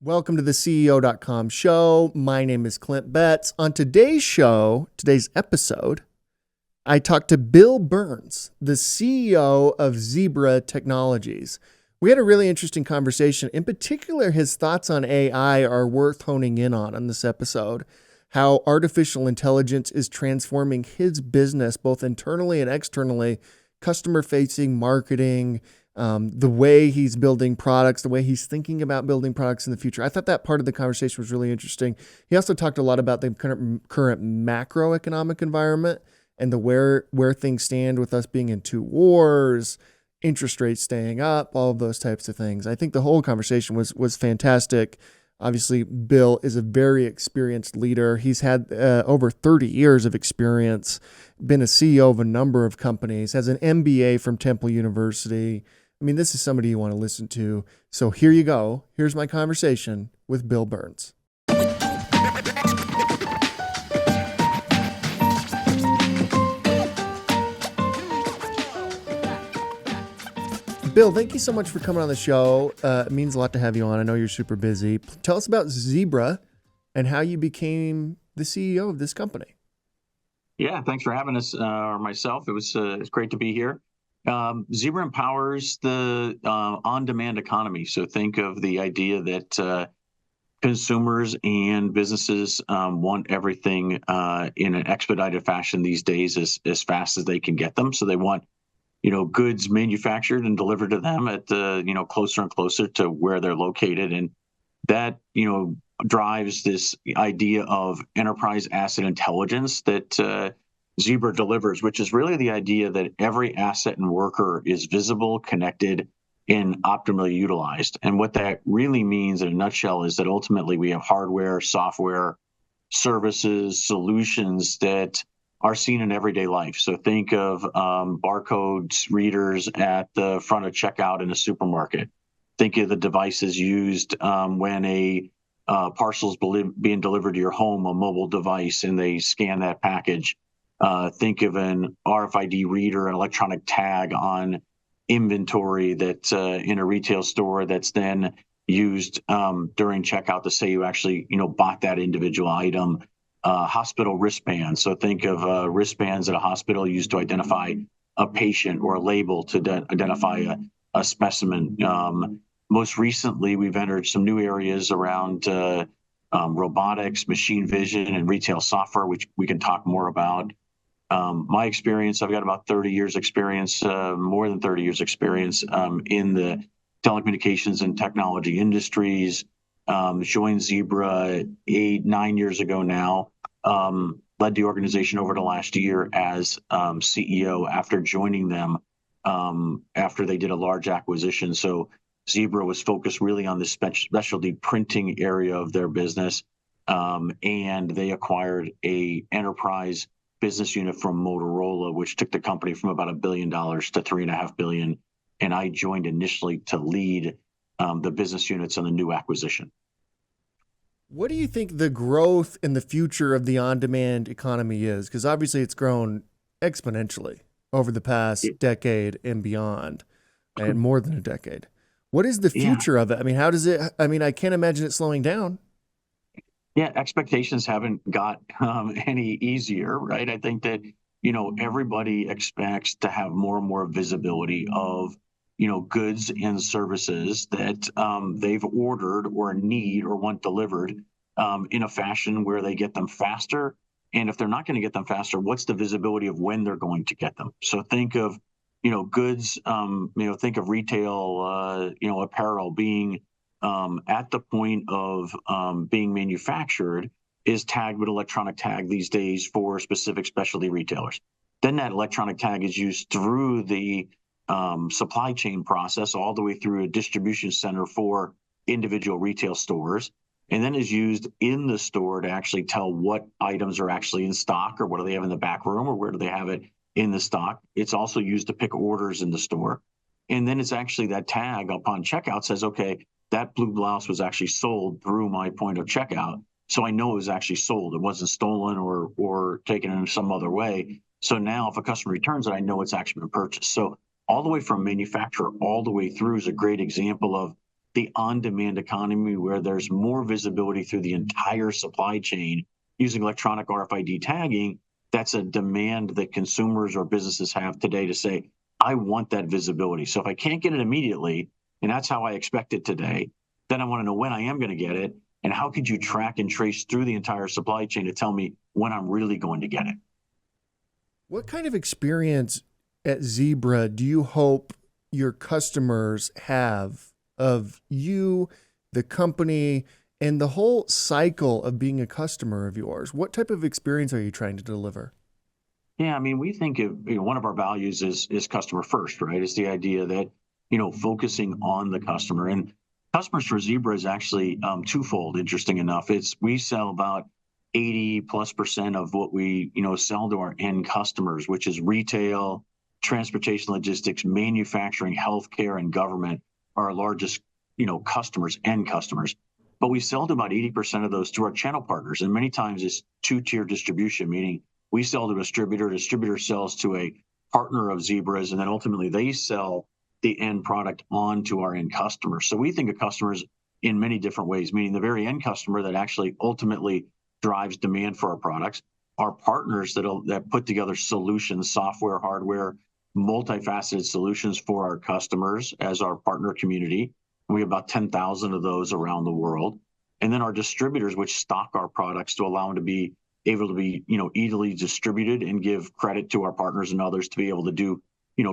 Welcome to the CEO.com show. My name is Clint Betts. On today's episode, I talked to Bill Burns, the CEO of Zebra Technologies. We had a really interesting conversation. In particular, his thoughts on AI are worth honing in on this episode. How artificial intelligence is transforming his business, both internally and externally, customer-facing marketing, the way he's building products, the way he's thinking about building products in the future. I thought that part of the conversation was really interesting. He also talked a lot about the current macroeconomic environment and where things stand with us being in two wars, interest rates staying up, all of those types of things. I think the whole conversation was fantastic. Obviously, Bill is a very experienced leader. He's had over 30 years of experience, been a CEO of a number of companies, has an MBA from Temple University. I mean, this is somebody you want to listen to. So here you go. Here's my conversation with Bill Burns. Bill, thank you so much for coming on the show. It means a lot to have you on. I know you're super busy. Tell us about Zebra and how you became the CEO of this company. Yeah, thanks for having us, or myself. It's great to be here. Zebra empowers the on-demand economy. So think of the idea that consumers and businesses want everything in an expedited fashion these days as fast as they can get them. So they want goods manufactured and delivered to them at closer and closer to where they're located. And that, drives this idea of enterprise asset intelligence that Zebra delivers, which is really the idea that every asset and worker is visible, connected, and optimally utilized. And what that really means in a nutshell is that ultimately we have hardware, software, services, solutions that are seen in everyday life. So think of barcodes, readers at the front of checkout in a supermarket. Think of the devices used when a parcel is being delivered to your home, a mobile device, and they scan that package. Think of an RFID reader, an electronic tag on inventory that in a retail store that's then used during checkout to say you actually bought that individual item. Hospital wristbands. So think of wristbands at a hospital used to identify a patient or a label to identify a specimen. Most recently, we've entered some new areas around robotics, machine vision, and retail software, which we can talk more about. My experience, I've got about 30 years experience, more than 30 years experience in the telecommunications and technology industries. Joined Zebra 9 years ago now. Led the organization over the last year as CEO after joining them after they did a large acquisition. So Zebra was focused really on the specialty printing area of their business, and they acquired a enterprise business unit from Motorola, which took the company from about $1 billion to $3.5 billion. And I joined initially to lead the business units on the new acquisition. What do you think the growth in the future of the on-demand economy is? Because obviously it's grown exponentially over the past decade and beyond, and more than a decade. What is the future of it? I mean, I can't imagine it slowing down. Yeah, expectations haven't got any easier, right? I think that, everybody expects to have more and more visibility of goods and services that they've ordered or need or want delivered in a fashion where they get them faster. And if they're not going to get them faster, what's the visibility of when they're going to get them? So think of, goods, think of retail, apparel being at the point of being manufactured is tagged with electronic tag these days for specific specialty retailers. Then that electronic tag is used through the supply chain process all the way through a distribution center for individual retail stores, and then is used in the store to actually tell what items are actually in stock or what do they have in the back room or where do they have it in the stock. It's also used to pick orders in the store. And then it's actually that tag upon checkout says, okay, that blue blouse was actually sold through my point of checkout. So I know it was actually sold. It wasn't stolen or taken in some other way. So now if a customer returns it, I know it's actually been purchased. So all the way from manufacturer all the way through is a great example of the on-demand economy where there's more visibility through the entire supply chain using electronic RFID tagging. That's a demand that consumers or businesses have today to say, I want that visibility. So if I can't get it immediately, and that's how I expect it today, then I want to know when I am going to get it. And how could you track and trace through the entire supply chain to tell me when I'm really going to get it? What kind of experience at Zebra do you hope your customers have of you, the company, and the whole cycle of being a customer of yours? What type of experience are you trying to deliver? Yeah, I mean, we think of, one of our values is customer first, right? It's the idea that, focusing on the customer. And customers for Zebra is actually twofold, interesting enough. It's we sell about 80+% of what we, sell to our end customers, which is retail, transportation, logistics, manufacturing, healthcare, and government are our largest, customers, end customers. But we sell to about 80% of those to our channel partners. And many times it's two-tier distribution, meaning we sell to a distributor sells to a partner of Zebra's, and then ultimately they sell the end product on to our end customers. So we think of customers in many different ways, meaning the very end customer that actually ultimately drives demand for our products, our partners that put together solutions, software, hardware, multifaceted solutions for our customers as our partner community. We have about 10,000 of those around the world. And then our distributors, which stock our products to allow them to be able to be, easily distributed and give credit to our partners and others to be able to do,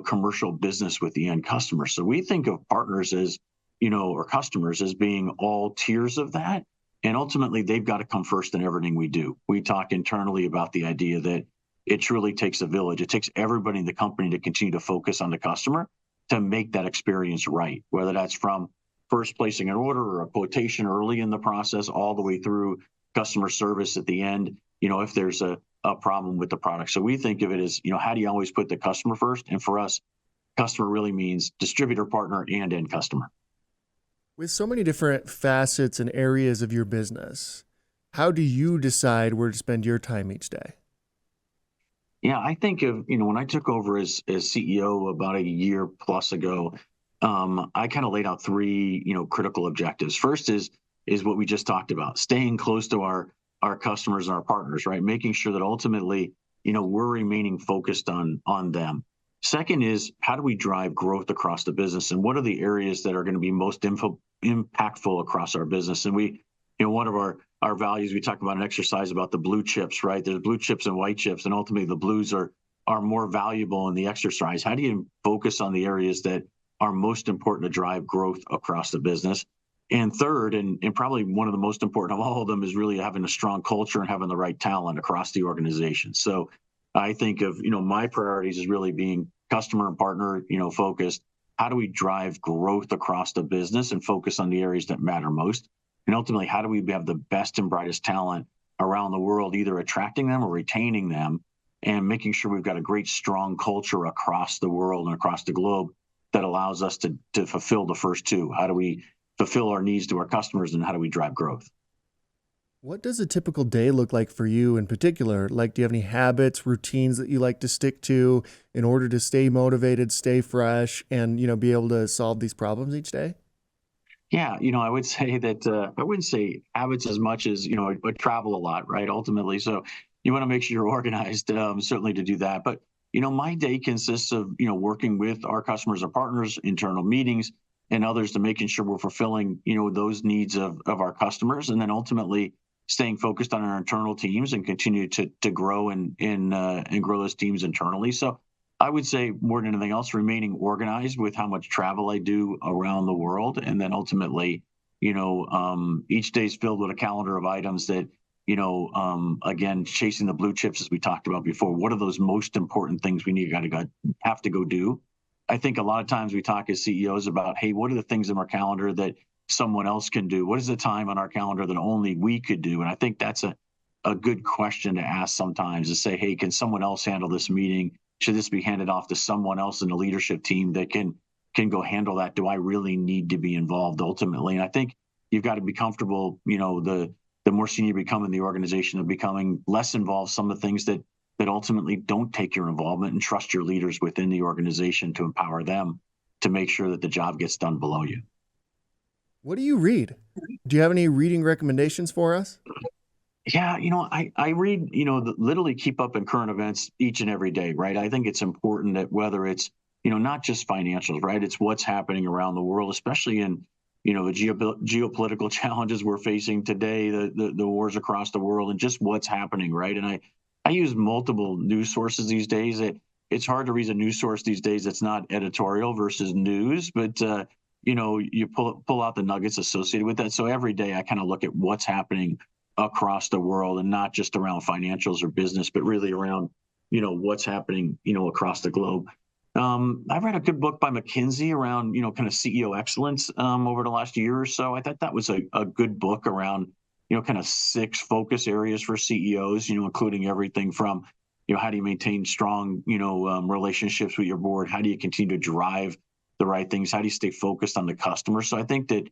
commercial business with the end customer. So we think of partners as, or customers as being all tiers of that. And ultimately, they've got to come first in everything we do. We talk internally about the idea that it truly takes a village. It takes everybody in the company to continue to focus on the customer to make that experience right, whether that's from first placing an order or a quotation early in the process, all the way through customer service at the end, if there's a problem with the product. So we think of it as, how do you always put the customer first? And for us, customer really means distributor, partner, and end customer. With so many different facets and areas of your business, how do you decide where to spend your time each day? Yeah, I think of, when I took over as CEO about a year plus ago, I kind of laid out three, critical objectives. First is what we just talked about, staying close to our customers and our partners, right? Making sure that ultimately, we're remaining focused on them. Second is how do we drive growth across the business, and what are the areas that are going to be most impactful across our business? And we, one of our values, we talk about an exercise about the blue chips, right? There's blue chips and white chips, and ultimately the blues are more valuable in the exercise. How do you focus on the areas that are most important to drive growth across the business? And third, and probably one of the most important of all of them, is really having a strong culture and having the right talent across the organization. So I think of, my priorities as really being customer and partner, focused. How do we drive growth across the business and focus on the areas that matter most? And ultimately, how do we have the best and brightest talent around the world, either attracting them or retaining them, and making sure we've got a great, strong culture across the world and across the globe that allows us to fulfill the first two? How do we fulfill our needs to our customers, and how do we drive growth? What does a typical day look like for you in particular? Like, do you have any habits, routines that you like to stick to in order to stay motivated, stay fresh, and, be able to solve these problems each day? Yeah, I would say that I wouldn't say habits as much as, I travel a lot, right? Ultimately. So you want to make sure you're organized, certainly to do that. But, my day consists of, working with our customers or partners, internal meetings, and others to making sure we're fulfilling, those needs of our customers. And then ultimately staying focused on our internal teams and continue to grow and grow those teams internally. So I would say more than anything else, remaining organized with how much travel I do around the world. And then ultimately, each day is filled with a calendar of items that, again, chasing the blue chips, as we talked about before. What are those most important things we have to go do? I think a lot of times we talk as CEOs about, hey, what are the things in our calendar that someone else can do? What is the time on our calendar that only we could do? And I think that's a good question to ask sometimes, to say, hey, can someone else handle this meeting? Should this be handed off to someone else in the leadership team that can go handle that? Do I really need to be involved ultimately? And I think you've got to be comfortable, the more senior you become in the organization, of becoming less involved, some of the things that ultimately don't take your involvement, and trust your leaders within the organization to empower them to make sure that the job gets done below you. What do you read? Do you have any reading recommendations for us? Yeah, I read, literally keep up in current events each and every day, right? I think it's important that whether it's, not just financials, right? It's what's happening around the world, especially in, the geopolitical challenges we're facing today, the wars across the world, and just what's happening, right? And I use multiple news sources these days. It's hard to read a news source these days that's not editorial versus news, but you pull out the nuggets associated with that. So every day I kind of look at what's happening across the world, and not just around financials or business, but really around, what's happening, across the globe. I've read a good book by McKinsey around, kind of CEO excellence over the last year or so. I thought that was a good book around, kind of 6 focus areas for CEOs, including everything from, how do you maintain strong, relationships with your board? How do you continue to drive the right things? How do you stay focused on the customer? So I think that,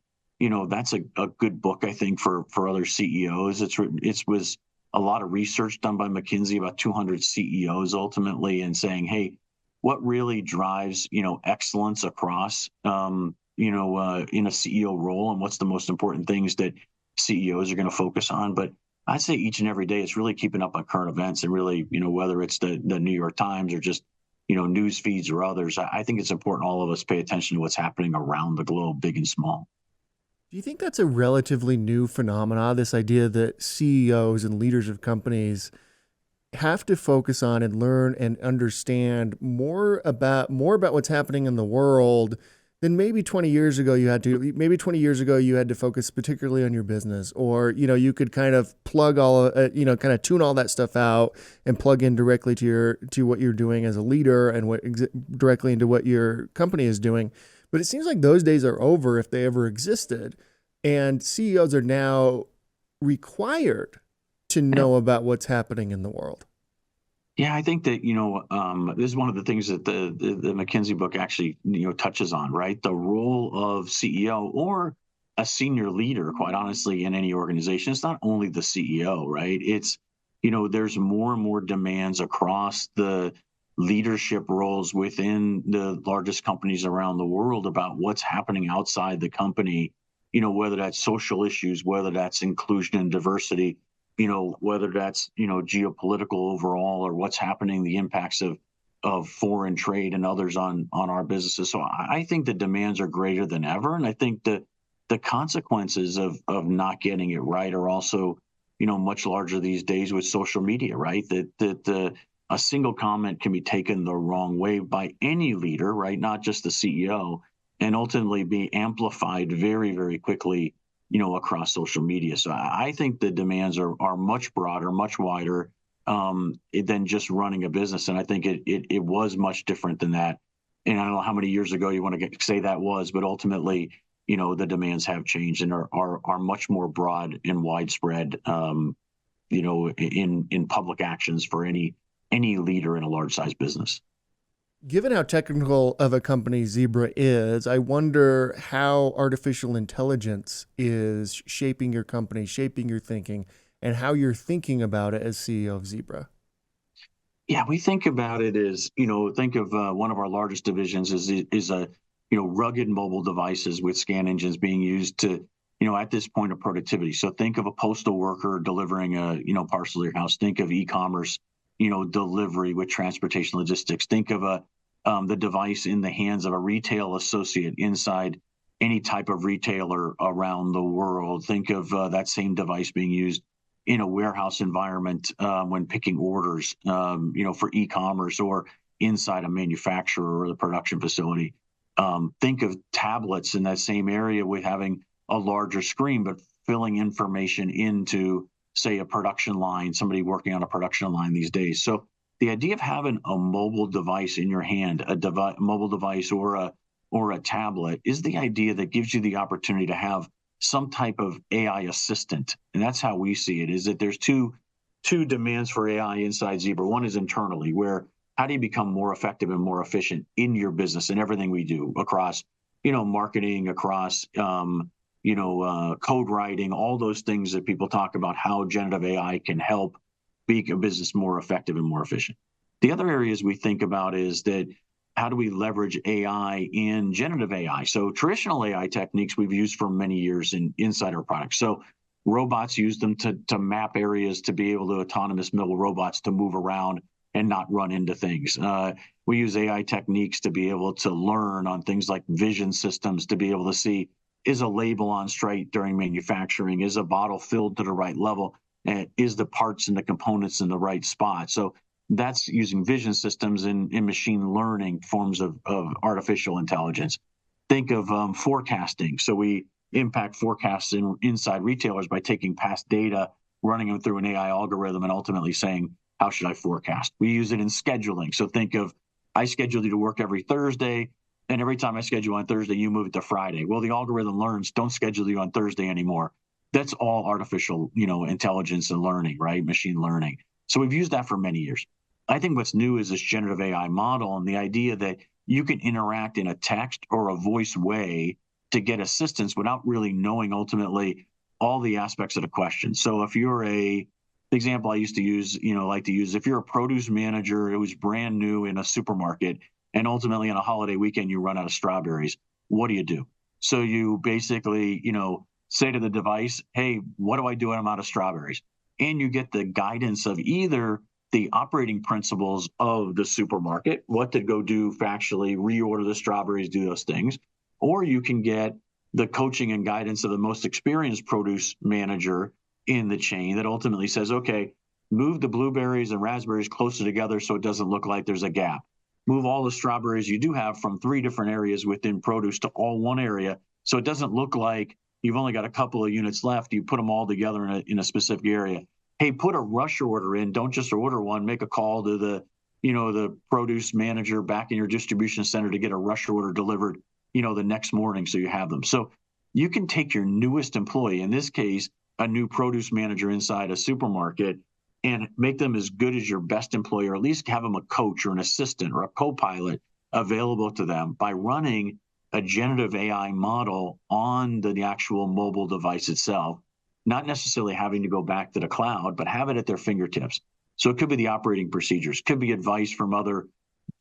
that's a good book, I think, for other CEOs. It was a lot of research done by McKinsey, about 200 CEOs ultimately, and saying, hey, what really drives, excellence across, in a CEO role, and what's the most important things that CEOs are going to focus on. But I'd say each and every day, it's really keeping up on current events, and really, whether it's the New York Times or just, news feeds or others. I think it's important all of us pay attention to what's happening around the globe, big and small. Do you think that's a relatively new phenomenon, this idea that CEOs and leaders of companies have to focus on and learn and understand more about what's happening in the world than maybe 20 years ago you had to focus particularly on your business, or you could kind of plug kind of tune all that stuff out and plug in directly to what you're doing as a leader, and directly into what your company is doing. But it seems like those days are over, if they ever existed, and CEOs are now required to know about what's happening in the world. Yeah, I think that this is one of the things that the McKinsey book actually touches on, right? The role of CEO or a senior leader, quite honestly, in any organization. It's not only the CEO, right? It's there's more and more demands across the leadership roles within the largest companies around the world about what's happening outside the company. Whether that's social issues, whether that's inclusion and diversity, whether that's, geopolitical overall, or what's happening, the impacts of foreign trade and others on our businesses. So I think the demands are greater than ever. And I think that the consequences of not getting it right are also, much larger these days with social media, right? That a single comment can be taken the wrong way by any leader, right? Not just the CEO, and ultimately be amplified very, very quickly, across social media. So I think the demands are much broader, much wider than just running a business. And I think it was much different than that. And I don't know how many years ago you want to say that was, but ultimately, the demands have changed and are much more broad and widespread, in public actions for any leader in a large size business. Given how technical of a company Zebra is, I wonder how artificial intelligence is shaping your company, shaping your thinking, and how you're thinking about it as CEO of Zebra. Yeah, we think about it as, think of one of our largest divisions is a, rugged mobile devices with scan engines being used to, at this point of productivity. So think of a postal worker delivering a, parcel to your house. Think of e-commerce, delivery with transportation logistics. Think of the device in the hands of a retail associate inside any type of retailer around the world. Think of that same device being used in a warehouse environment when picking orders, for e-commerce, or inside a manufacturer or the production facility. Think of tablets in that same area with having a larger screen, but filling information into, say, a production line, somebody working on a production line these days. So the idea of having a mobile device in your hand, mobile device or a tablet, is the idea that gives you the opportunity to have some type of AI assistant. And that's how we see it, is that there's two demands for AI inside Zebra. One is internally, where how do you become more effective and more efficient in your business and everything we do across, marketing, across, code writing, all those things that people talk about, how generative AI can help make a business more effective and more efficient. The other areas we think about is that how do we leverage AI in generative AI? So traditional AI techniques we've used for many years inside our products. So robots use them to map areas, to be able to autonomous mobile robots to move around and not run into things. We use AI techniques to be able to learn on things like vision systems, to be able to see, is a label on straight during manufacturing? Is a bottle filled to the right level? Is the parts and the components in the right spot? So that's using vision systems in machine learning forms of artificial intelligence. Think of forecasting. So we impact forecasts inside retailers by taking past data, running them through an AI algorithm, and ultimately saying, how should I forecast? We use it in scheduling. So think of, I schedule you to work every Thursday, and every time I schedule on Thursday, you move it to Friday. Well, the algorithm learns, don't schedule you on Thursday anymore. That's all artificial, intelligence and learning, right? Machine learning. So we've used that for many years. I think what's new is this generative AI model and the idea that you can interact in a text or a voice way to get assistance without really knowing ultimately all the aspects of the question. So if you're the example I used to use, like to use, if you're a produce manager, it was brand new in a supermarket, and ultimately on a holiday weekend, you run out of strawberries, what do you do? So you basically, say to the device, hey, what do I do when I'm out of strawberries? And you get the guidance of either the operating principles of the supermarket, what to go do factually, reorder the strawberries, do those things, or you can get the coaching and guidance of the most experienced produce manager in the chain that ultimately says, okay, move the blueberries and raspberries closer together so it doesn't look like there's a gap. Move all the strawberries you do have from 3 different areas within produce to all one area so it doesn't look like you've only got a couple of units left. You put them all together in a specific area. Hey, put a rush order in. Don't just order one. Make a call to the produce manager back in your distribution center to get a rush order delivered, the next morning so you have them. So you can take your newest employee, in this case, a new produce manager inside a supermarket, and make them as good as your best employee, or at least have them a coach or an assistant or a co-pilot available to them by running a generative AI model on the actual mobile device itself, not necessarily having to go back to the cloud, but have it at their fingertips. So it could be the operating procedures, could be advice from other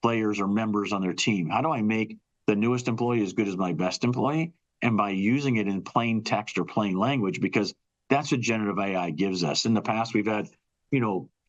players or members on their team. How do I make the newest employee as good as my best employee? And by using it in plain text or plain language, because that's what generative AI gives us. In the past, we've had,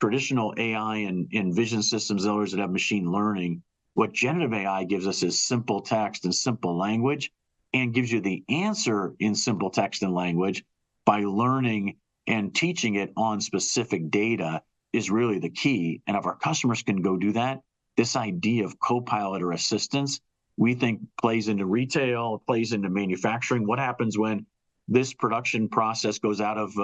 traditional AI and vision systems and others that have machine learning. What generative AI gives us is simple text and simple language, and gives you the answer in simple text and language by learning and teaching it on specific data is really the key. And if our customers can go do that, this idea of co-pilot or assistance, we think plays into retail, plays into manufacturing. What happens when this production process goes out of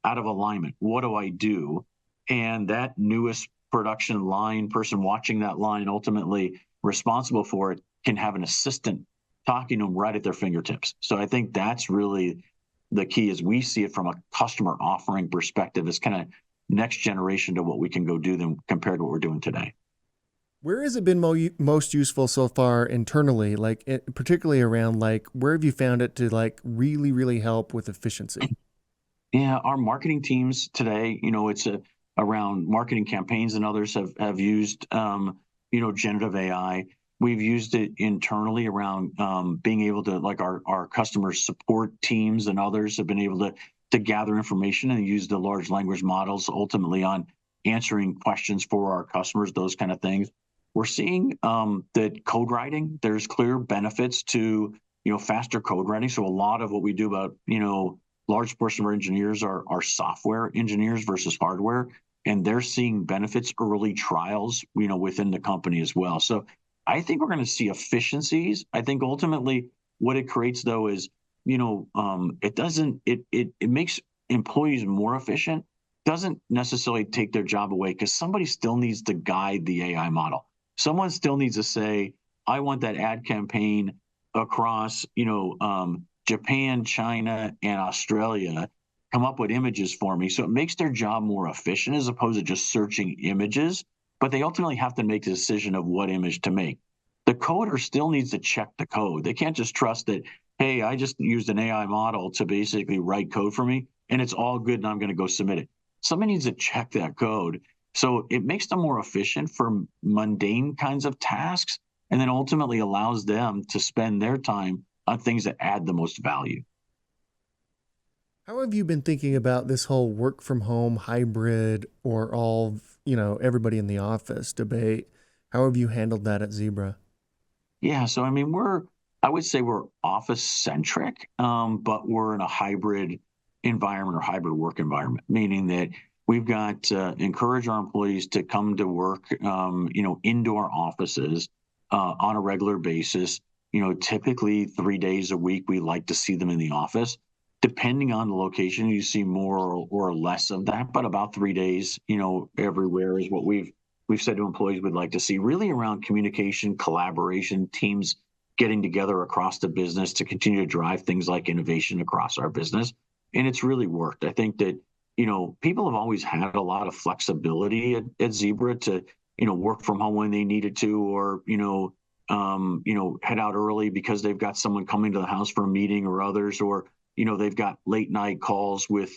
alignment? What do I do? And that newest production line person watching that line, ultimately responsible for it, can have an assistant talking to them right at their fingertips. So I think that's really the key, as we see it from a customer offering perspective, is kind of next generation to what we can go do them compared to what we're doing today. Where has it been most useful so far internally, particularly around where have you found it to really, really help with efficiency? Yeah, our marketing teams today, it's around marketing campaigns, and others have used, generative AI. We've used it internally around being able to, our customer support teams and others have been able to gather information and use the large language models ultimately on answering questions for our customers, those kind of things. We're seeing that code writing, there's clear benefits to, faster code writing. So a lot of what we do about, large portion of our engineers are software engineers versus hardware, and they're seeing benefits, early trials, within the company as well. So I think we're going to see efficiencies. I think ultimately what it creates, though, is, it makes employees more efficient, doesn't necessarily take their job away, because somebody still needs to guide the AI model. Someone still needs to say, I want that ad campaign across, Japan, China, and Australia, come up with images for me. So it makes their job more efficient as opposed to just searching images. But they ultimately have to make the decision of what image to make. The coder still needs to check the code. They can't just trust that, hey, I just used an AI model to basically write code for me, and it's all good, and I'm going to go submit it. Somebody needs to check that code. So it makes them more efficient for mundane kinds of tasks. and then ultimately allows them to spend their time on things that add the most value. How have you been thinking about this whole work from home hybrid or all, everybody in the office debate? How have you handled that at Zebra? Yeah, so I mean, I would say we're office centric, but we're in a hybrid environment or hybrid work environment, meaning that we've got to encourage our employees to come to work, into our offices on a regular basis. Typically 3 days a week, we like to see them in the office. Depending on the location, you see more or less of that, but about 3 days, everywhere is what we've said to employees we'd like to see, really around communication, collaboration, teams getting together across the business to continue to drive things like innovation across our business. And it's really worked. I think that, people have always had a lot of flexibility at Zebra to, work from home when they needed to, or, head out early because they've got someone coming to the house for a meeting or others, or, they've got late night calls with,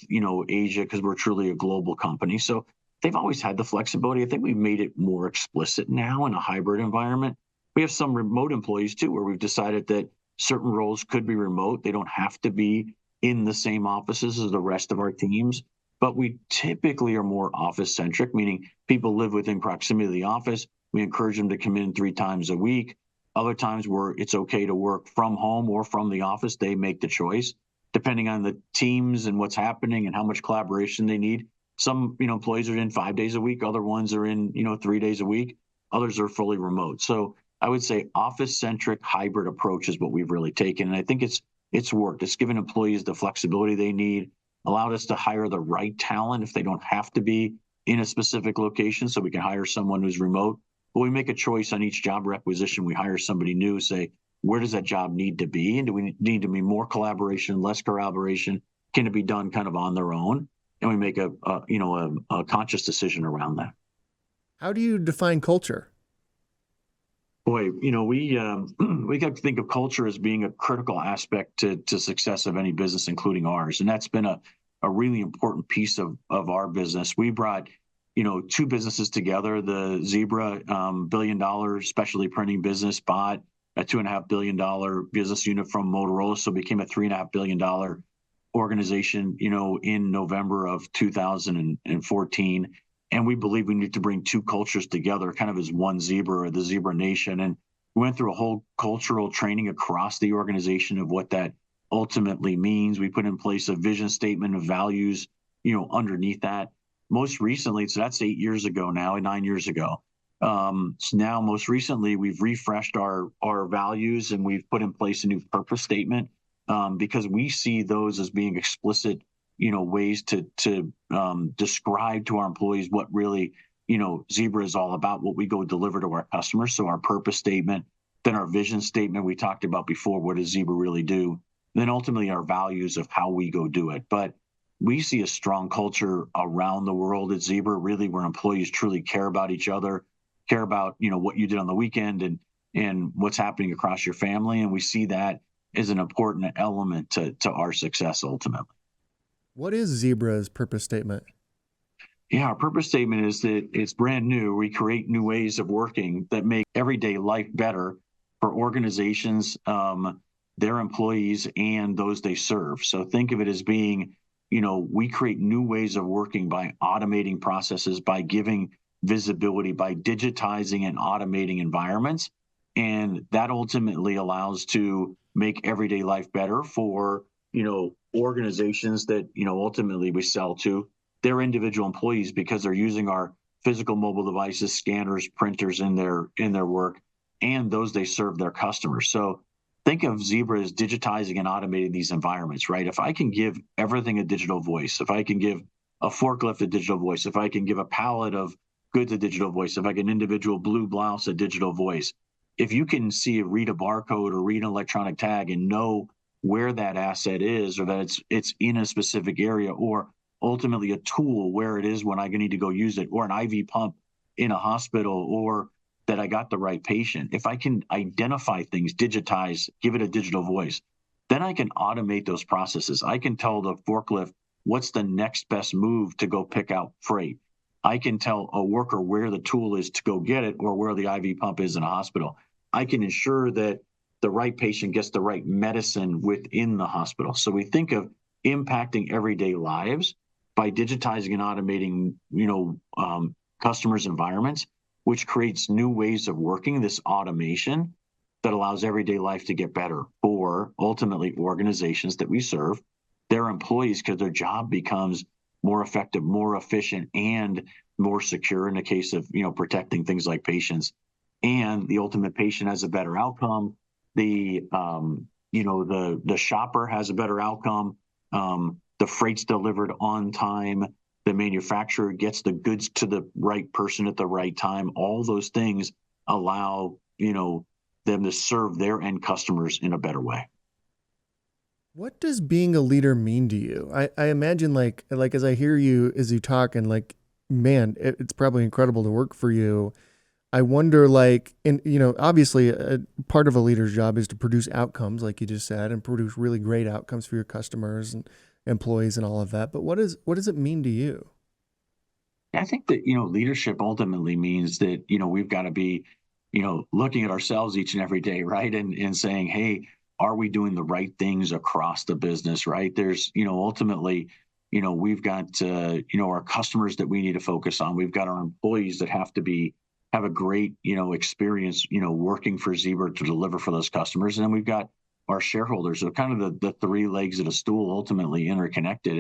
Asia, because we're truly a global company. So they've always had the flexibility. I think we've made it more explicit now in a hybrid environment. We have some remote employees too, where we've decided that certain roles could be remote. They don't have to be in the same offices as the rest of our teams, but we typically are more office centric, meaning people live within proximity of the office. We encourage them to come in 3 times a week. Other times where it's okay to work from home or from the office, they make the choice, depending on the teams and what's happening and how much collaboration they need. Some, employees are in 5 days a week. Other ones are in, 3 days a week. Others are fully remote. So I would say office-centric hybrid approach is what we've really taken. And I think it's worked. It's given employees the flexibility they need, allowed us to hire the right talent if they don't have to be in a specific location. So we can hire someone who's remote. But we make a choice on each job requisition. We hire somebody new, say, where does that job need to be? And do we need to be more collaboration, less collaboration? Can it be done kind of on their own? And we make a conscious decision around that. How do you define culture? Boy, we we got to think of culture as being a critical aspect to success of any business, including ours, and that's been a really important piece of our business. We brought two businesses together. The Zebra billion-dollar specialty printing business bought a $2.5 billion business unit from Motorola, so it became a $3.5 billion organization, in November of 2014. And we believe we need to bring two cultures together kind of as one Zebra, or the Zebra Nation. And we went through a whole cultural training across the organization of what that ultimately means. We put in place a vision statement of values, underneath that. Most recently, so that's 8 years ago now, 9 years ago. So now, most recently, we've refreshed our values, and we've put in place a new purpose statement, because we see those as being explicit, ways to describe to our employees what really, Zebra is all about, what we go deliver to our customers. So our purpose statement, then our vision statement we talked about before, what does Zebra really do? And then ultimately our values of how we go do it. But we see a strong culture around the world at Zebra, really, where employees truly care about each other, care about, what you did on the weekend and what's happening across your family. And we see that as an important element to our success ultimately. What is Zebra's purpose statement? Yeah, our purpose statement is that it's brand new. We create new ways of working that make everyday life better for organizations, their employees, and those they serve. So think of it as being, we create new ways of working by automating processes, by giving visibility, by digitizing and automating environments. And that ultimately allows to make everyday life better for, organizations that, ultimately we sell to their individual employees, because they're using our physical mobile devices, scanners, printers in their work, and those they serve their customers. So think of Zebra as digitizing and automating these environments, right? If I can give everything a digital voice, if I can give a forklift a digital voice, if I can give a pallet of goods a digital voice, if I can individual blue blouse a digital voice, if you can read a barcode or read an electronic tag and know where that asset is, or that it's in a specific area, or ultimately a tool where it is when I need to go use it, or an IV pump in a hospital, or that I got the right patient. If I can identify things, digitize, give it a digital voice, then I can automate those processes. I can tell the forklift what's the next best move to go pick out freight. I can tell a worker where the tool is to go get it, or where the IV pump is in a hospital. I can ensure that the right patient gets the right medicine within the hospital. So we think of impacting everyday lives by digitizing and automating, customers' environments, which creates new ways of working, this automation that allows everyday life to get better for ultimately organizations that we serve, their employees, because their job becomes more effective, more efficient, and more secure in the case of protecting things like patients. And the ultimate patient has a better outcome. The shopper has a better outcome. The freight's delivered on time. The manufacturer gets the goods to the right person at the right time. All those things allow them to serve their end customers in a better way. What does being a leader mean to you? I imagine like as I hear you as you talk, and like, man, it's probably incredible to work for you. I wonder, like, and obviously, part of a leader's job is to produce outcomes, like you just said, and produce really great outcomes for your customers and employees and all of that. But what does it mean to you? I think that leadership ultimately means that we've got to be looking at ourselves each and every day, right, and saying, hey, are we doing the right things across the business, right? There's ultimately we've got our customers that we need to focus on. We've got our employees that have a great experience working for Zebra to deliver for those customers, and then we've got our shareholders. So kind of the three legs of the stool ultimately interconnected.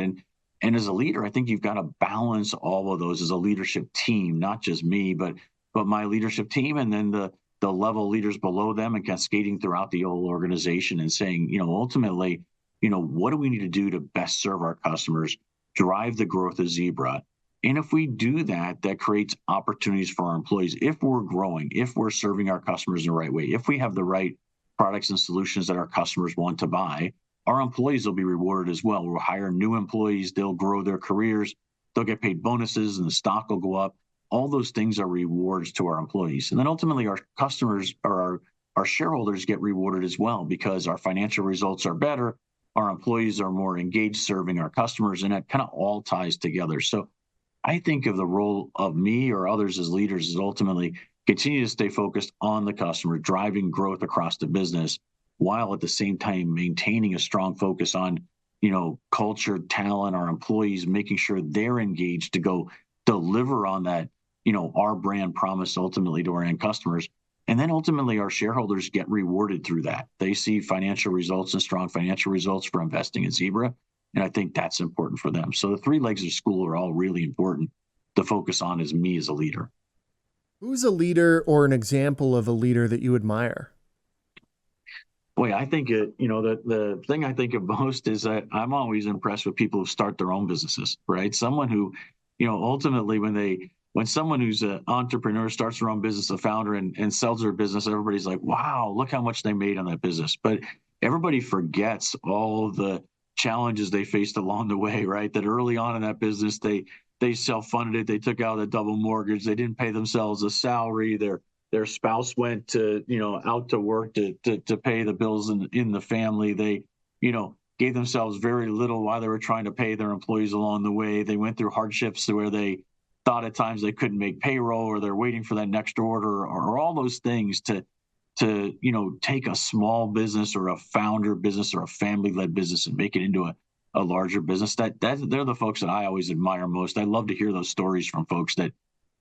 And as a leader, I think you've got to balance all of those as a leadership team, not just me, but my leadership team, and then the level leaders below them, and cascading throughout the whole organization, and saying, ultimately, what do we need to do to best serve our customers, drive the growth of Zebra? And if we do that, that creates opportunities for our employees. If we're growing, if we're serving our customers in the right way, if we have the right products and solutions that our customers want to buy, our employees will be rewarded as well. We'll hire new employees, they'll grow their careers, they'll get paid bonuses, and the stock will go up. All those things are rewards to our employees. And then ultimately our customers, or our shareholders, get rewarded as well, because our financial results are better, our employees are more engaged serving our customers, and it kind of all ties together. So I think of the role of me or others as leaders is ultimately continue to stay focused on the customer, driving growth across the business, while at the same time maintaining a strong focus on, culture, talent, our employees, making sure they're engaged to go deliver on that, our brand promise ultimately to our end customers. And then ultimately our shareholders get rewarded through that. They see financial results and strong financial results for investing in Zebra. And I think that's important for them. So the three legs of school are all really important to focus on as me as a leader. Who's a leader or an example of a leader that you admire? Boy, I think the thing I think of most is that I'm always impressed with people who start their own businesses, right? Someone who, ultimately when someone who's an entrepreneur starts their own business, a founder, and sells their business, everybody's like, wow, look how much they made on that business. But everybody forgets all the challenges they faced along the way, right? That early on in that business, they self-funded it, they took out a double mortgage, they didn't pay themselves a salary, their spouse went to out to work to pay the bills in the family. They gave themselves very little while they were trying to pay their employees along the way. They went through hardships where they thought at times they couldn't make payroll, or they're waiting for that next order, or all those things to take a small business or a founder business or a family-led business and make it into a larger business. That they're the folks that I always admire most. I love to hear those stories from folks that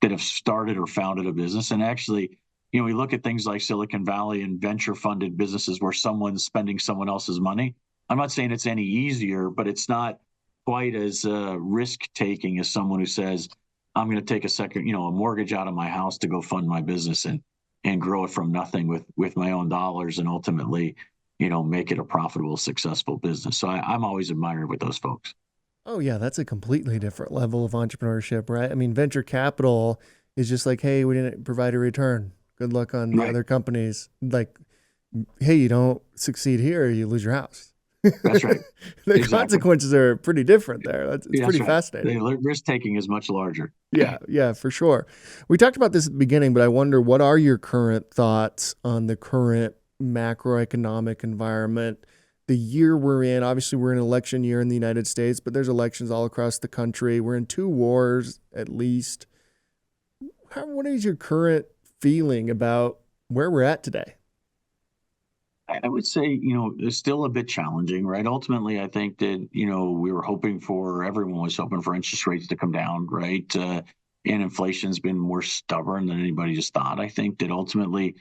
have started or founded a business. And actually, we look at things like Silicon Valley and venture funded businesses where someone's spending someone else's money. I'm not saying it's any easier, but it's not quite as risk taking as someone who says, I'm going to take a mortgage out of my house to go fund my business and grow it from nothing with my own dollars, and ultimately, make it a profitable, successful business. So I'm always admired with those folks. Oh yeah, that's a completely different level of entrepreneurship, right? I mean, venture capital is just like, hey, we didn't provide a return. Good luck on the Right. other companies. Like, hey, you don't succeed here, you lose your house. That's right. The Exactly. consequences are pretty different there. It's Yeah, that's pretty right. fascinating. The risk taking is much larger. Yeah, for sure. We talked about this at the beginning, but I wonder, what are your current thoughts on the current macroeconomic environment? The year we're in, obviously we're in an election year in the United States, but there's elections all across the country. We're in two wars at least. What is your current feeling about where we're at today? I would say, it's still a bit challenging, right? Ultimately, I think that, everyone was hoping for interest rates to come down, right? And inflation's been more stubborn than anybody just thought. I think that ultimately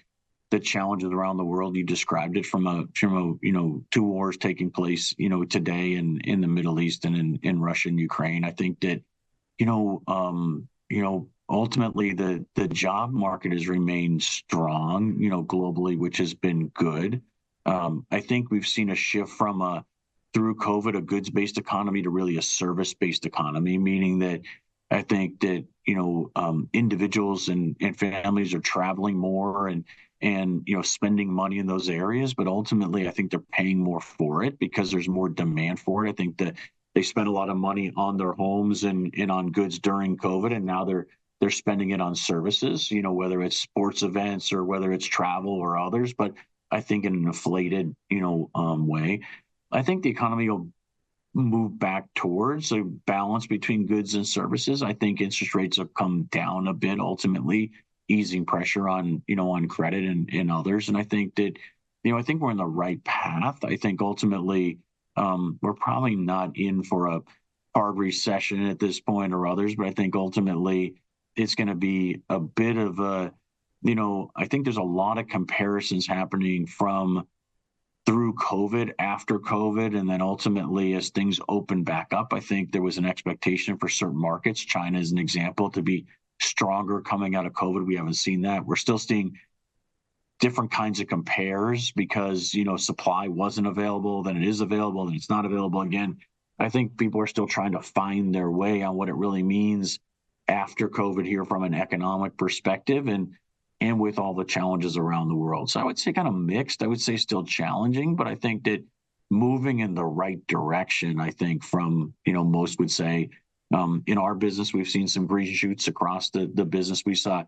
the challenges around the world, you described it two wars taking place, today in the Middle East and in Russia and Ukraine. I think that, ultimately the job market has remained strong, globally, which has been good. I think we've seen a shift from through COVID, a goods-based economy to really a service-based economy, meaning that I think that individuals and families are traveling more and spending money in those areas, but ultimately I think they're paying more for it because there's more demand for it. I think that they spent a lot of money on their homes and on goods during COVID, and now they're spending it on services, whether it's sports events or whether it's travel or others. But I think in an inflated, way. I think the economy will move back towards a balance between goods and services. I think interest rates have come down a bit, ultimately easing pressure on credit and others. And I think that, I think we're in the right path. I think ultimately we're probably not in for a hard recession at this point or others, but I think ultimately it's going to be a bit of I think there's a lot of comparisons happening from through COVID, after COVID, and then ultimately as things open back up. I think there was an expectation for certain markets, China is an example, to be stronger coming out of COVID. We haven't seen that. We're still seeing different kinds of compares because, supply wasn't available, then it is available, then it's not available again. I think people are still trying to find their way on what it really means after COVID here from an economic perspective and with all the challenges around the world. So I would say kind of mixed. I would say still challenging, but I think that moving in the right direction, I think from, most would say, in our business, we've seen some green shoots across the business. We saw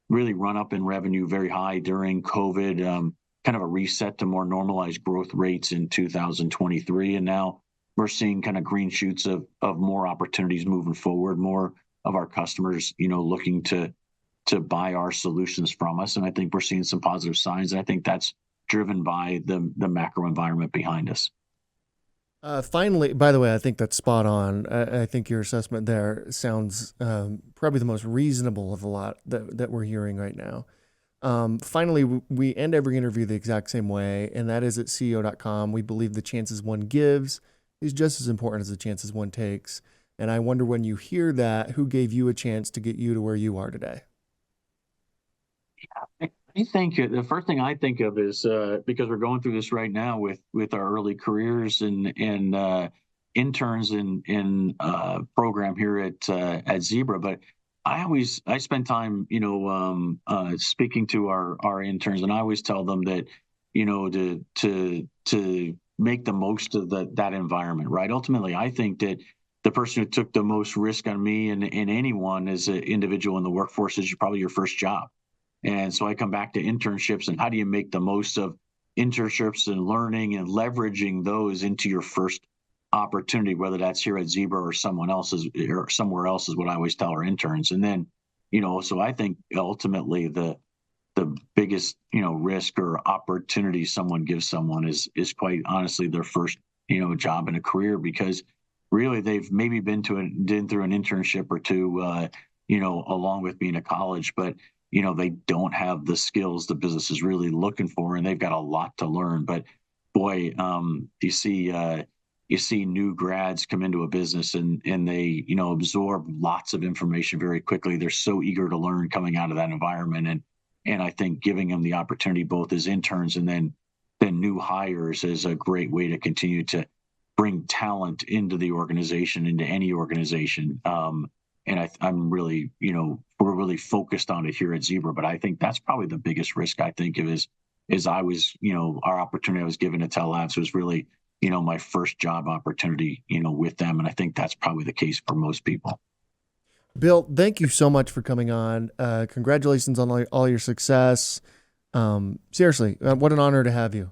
really run up in revenue very high during COVID, kind of a reset to more normalized growth rates in 2023. And now we're seeing kind of green shoots of more opportunities moving forward, more of our customers, looking to buy our solutions from us. And I think we're seeing some positive signs. And I think that's driven by the macro environment behind us. Finally, by the way, I think that's spot on. I think your assessment there sounds probably the most reasonable of a lot that we're hearing right now. Finally, we end every interview the exact same way, and that is at CEO.com. We believe the chances one gives is just as important as the chances one takes. And I wonder, when you hear that, who gave you a chance to get you to where you are today? I think the first thing I think of is because we're going through this right now with our early careers and interns in program here at Zebra. But I spend time speaking to our interns, and I always tell them that to make the most of that environment, right? Ultimately, I think that the person who took the most risk on me and anyone as an individual in the workforce is probably your first job. And so I come back to internships and how do you make the most of internships and learning and leveraging those into your first opportunity, whether that's here at Zebra or someone else's or somewhere else, is what I always tell our interns. And then, so I think ultimately the biggest, risk or opportunity someone gives someone is quite honestly their first, job in a career, because really they've maybe been through an internship or two, along with being at college, but they don't have the skills the business is really looking for, and they've got a lot to learn. But boy, you see new grads come into a business and they, absorb lots of information very quickly. They're so eager to learn coming out of that environment. And I think giving them the opportunity both as interns and then new hires is a great way to continue to bring talent into the organization, into any organization. And I'm really, we're really focused on it here at Zebra. But I think that's probably the biggest risk I think of is I was, our opportunity I was given at Tell Labs was really, my first job opportunity, with them. And I think that's probably the case for most people. Bill, thank you so much for coming on. Congratulations on all your success. Seriously, what an honor to have you.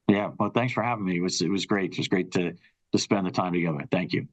Yeah, well, thanks for having me. It was great. It was great to spend the time together. Thank you.